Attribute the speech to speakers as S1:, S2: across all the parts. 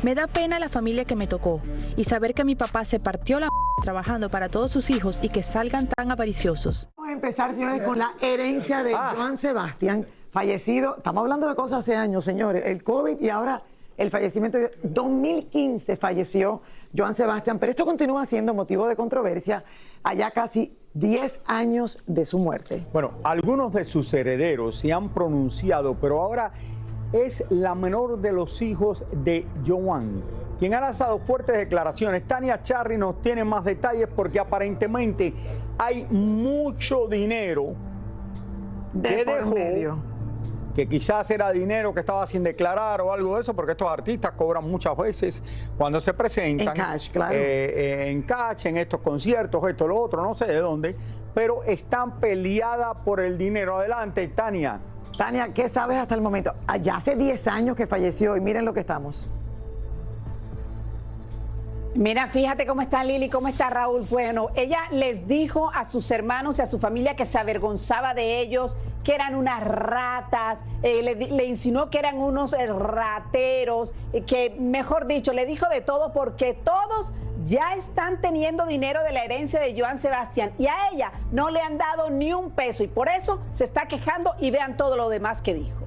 S1: Me da pena la familia que me tocó y saber que mi papá se partió la trabajando para todos sus hijos y que salgan tan avariciosos.
S2: Vamos a empezar, señores, con la herencia de Joan Sebastián, fallecido. Estamos hablando de cosas hace años, señores. El COVID y ahora el fallecimiento. 2015 falleció Joan Sebastián, pero esto continúa siendo motivo de controversia allá casi 10 años de su muerte.
S3: Bueno, algunos de sus herederos se han pronunciado, pero ahora es la menor de los hijos de Joan, quien ha lanzado fuertes declaraciones. Tania Charry nos tiene más detalles porque aparentemente hay mucho dinero
S2: De
S3: que
S2: por
S3: dejó,
S2: medio.
S3: que quizás era dinero que estaba sin declarar o algo de eso, porque estos artistas cobran muchas veces cuando se presentan.
S2: En cash, claro.
S3: En cash, en estos conciertos, esto, lo otro, no sé de dónde, pero están peleadas por el dinero. Adelante, Tania.
S2: Tania, ¿qué sabes hasta el momento? Ya hace 10 años que falleció y miren lo que estamos.
S4: Mira, fíjate cómo está Lili, cómo está Raúl. Bueno, ella les dijo a sus hermanos y a su familia que se avergonzaba de ellos, que eran unas ratas, le insinuó que eran unos rateros, que mejor dicho, le dijo de todo porque todos ya están teniendo dinero de la herencia de Joan Sebastián y a ella no le han dado ni un peso y por eso se está quejando y vean todo lo demás que dijo.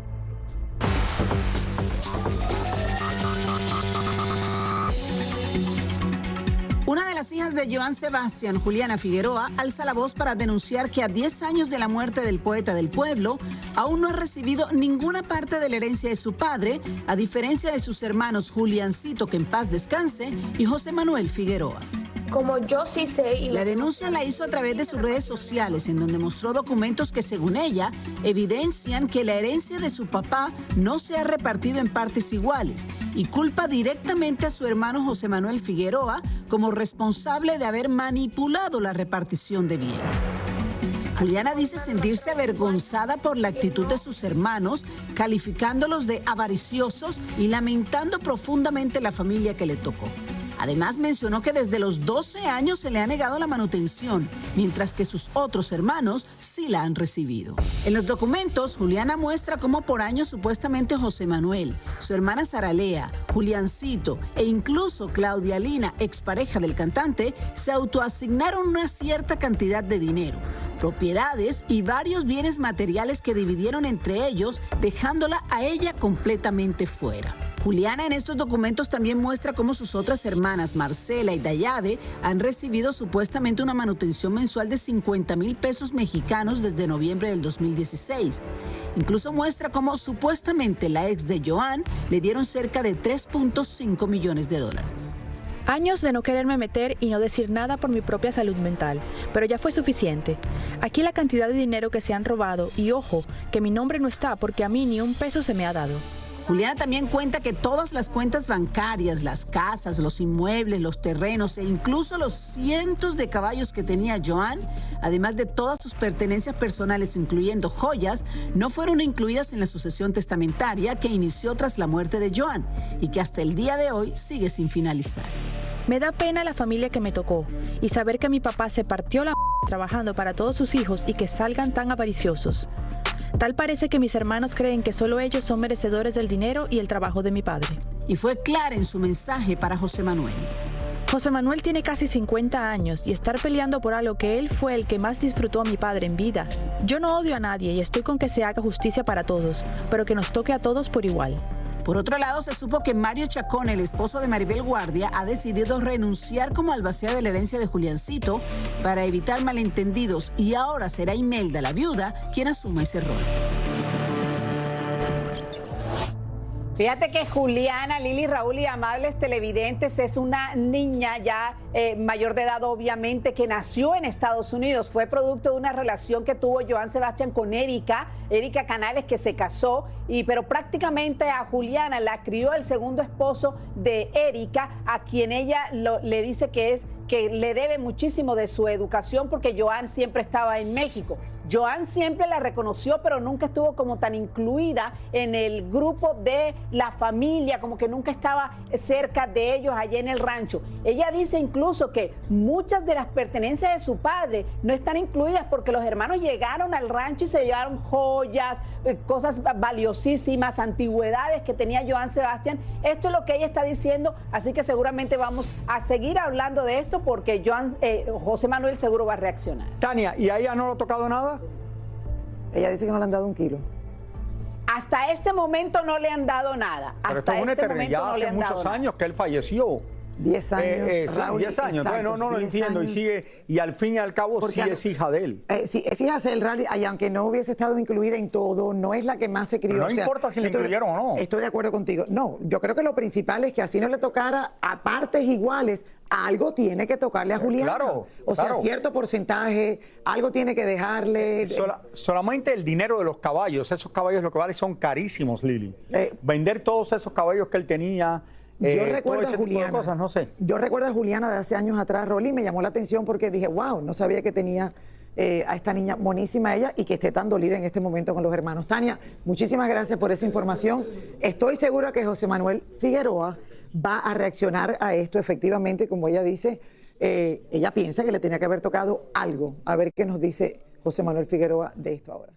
S5: Una de las hijas de Joan Sebastián, Juliana Figueroa, alza la voz para denunciar que a 10 años de la muerte del poeta del pueblo, aún no ha recibido ninguna parte de la herencia de su padre, a diferencia de sus hermanos Juliancito, que en paz descanse, y José Manuel Figueroa.
S6: Como yo sí sé...
S5: La denuncia la hizo a través de sus redes sociales, en donde mostró documentos que, según ella, evidencian que la herencia de su papá no se ha repartido en partes iguales y culpa directamente a su hermano José Manuel Figueroa como responsable de haber manipulado la repartición de bienes. Juliana dice sentirse avergonzada por la actitud de sus hermanos, calificándolos de avariciosos y lamentando profundamente la familia que le tocó. Además, mencionó que desde los 12 años se le ha negado la manutención, mientras que sus otros hermanos sí la han recibido. En los documentos, Juliana muestra cómo por años supuestamente José Manuel, su hermana Saralea, Juliancito e incluso Claudia Lina, expareja del cantante, se autoasignaron una cierta cantidad de dinero, propiedades y varios bienes materiales que dividieron entre ellos, dejándola a ella completamente fuera. Juliana en estos documentos también muestra cómo sus otras hermanas, Marcela y Dayave, han recibido supuestamente una manutención mensual de 50,000 pesos mexicanos desde noviembre del 2016. Incluso muestra cómo supuestamente la ex de Joan le dieron cerca de 3.5 millones de dólares.
S1: Años de no quererme meter y no decir nada por mi propia salud mental, pero ya fue suficiente. Aquí la cantidad de dinero que se han robado, y ojo, que mi nombre no está porque a mí ni un peso se me ha dado.
S5: Juliana también cuenta que todas las cuentas bancarias, las casas, los inmuebles, los terrenos e incluso los cientos de caballos que tenía Joan, además de todas sus pertenencias personales, incluyendo joyas, no fueron incluidas en la sucesión testamentaria que inició tras la muerte de Joan y que hasta el día de hoy sigue sin finalizar.
S1: Me da pena la familia que me tocó y saber que mi papá se partió la trabajando para todos sus hijos y que salgan tan avariciosos. Tal parece que mis hermanos creen que solo ellos son merecedores del dinero y el trabajo de mi padre.
S5: Y fue clara en su mensaje para José Manuel.
S1: José Manuel tiene casi 50 años y estar peleando por algo que él fue el que más disfrutó a mi padre en vida. Yo no odio a nadie y estoy con que se haga justicia para todos, pero que nos toque a todos por igual.
S5: Por otro lado, se supo que Mario Chacón, el esposo de Maribel Guardia, ha decidido renunciar como albacea de la herencia de Juliancito para evitar malentendidos y ahora será Imelda, la viuda, quien asuma ese rol.
S4: Fíjate que Juliana, Lili, Raúl y amables televidentes es una niña ya mayor de edad, obviamente, que nació en Estados Unidos. Fue producto de una relación que tuvo Joan Sebastián con Erika Canales, que se casó, pero prácticamente a Juliana la crió el segundo esposo de Erika, a quien ella le dice que le debe muchísimo de su educación porque Joan siempre estaba en México. Joan siempre la reconoció, pero nunca estuvo como tan incluida en el grupo de la familia, como que nunca estaba cerca de ellos allá en el rancho. Ella dice incluso que muchas de las pertenencias de su padre no están incluidas porque los hermanos llegaron al rancho y se llevaron joyas, cosas valiosísimas, antigüedades que tenía Joan Sebastián. Esto es lo que ella está diciendo, así que seguramente vamos a seguir hablando de esto porque José Manuel seguro va a reaccionar.
S3: Tania, ¿y a ella no le ha tocado nada?
S2: Ella dice que no le han dado 1 kilo.
S4: Hasta este momento no le han dado nada.
S3: Pero esto
S4: Hasta
S3: es una
S4: este
S3: eternidad,
S4: momento no
S3: hace
S4: le han dado
S3: muchos
S4: nada.
S3: años que él falleció.
S2: 10 años,
S3: Sí,
S2: Raúl,
S3: 10 años,
S2: exactos,
S3: no lo
S2: 10
S3: entiendo.
S2: años.
S3: Y al fin y al cabo
S2: Porque
S3: sí es hija de él.
S2: Sí, es hija de él, Raúl, y aunque no hubiese estado incluida en todo, no es la que más se crió.
S3: Pero no importa si la incluyeron o no.
S2: Estoy de acuerdo contigo. No, yo creo que lo principal es que así no le tocara a partes iguales, algo tiene que tocarle a Juliana.
S3: Claro,
S2: o sea,
S3: claro.
S2: cierto porcentaje, algo tiene que dejarle.
S3: Solamente el dinero de los caballos, esos caballos lo que valen son carísimos, Lili. Vender todos esos caballos que él tenía.
S2: Yo recuerdo
S3: todo ese
S2: a
S3: tipo de
S2: Juliana.
S3: cosas, no sé.
S2: Yo recuerdo a Juliana de hace años atrás, Rolly, me llamó la atención porque dije, wow, no sabía que tenía a esta niña monísima ella y que esté tan dolida en este momento con los hermanos. Tania, muchísimas gracias por esa información. Estoy segura que José Manuel Figueroa va a reaccionar a esto efectivamente, como ella dice. Ella piensa que le tenía que haber tocado algo. A ver qué nos dice José Manuel Figueroa de esto ahora.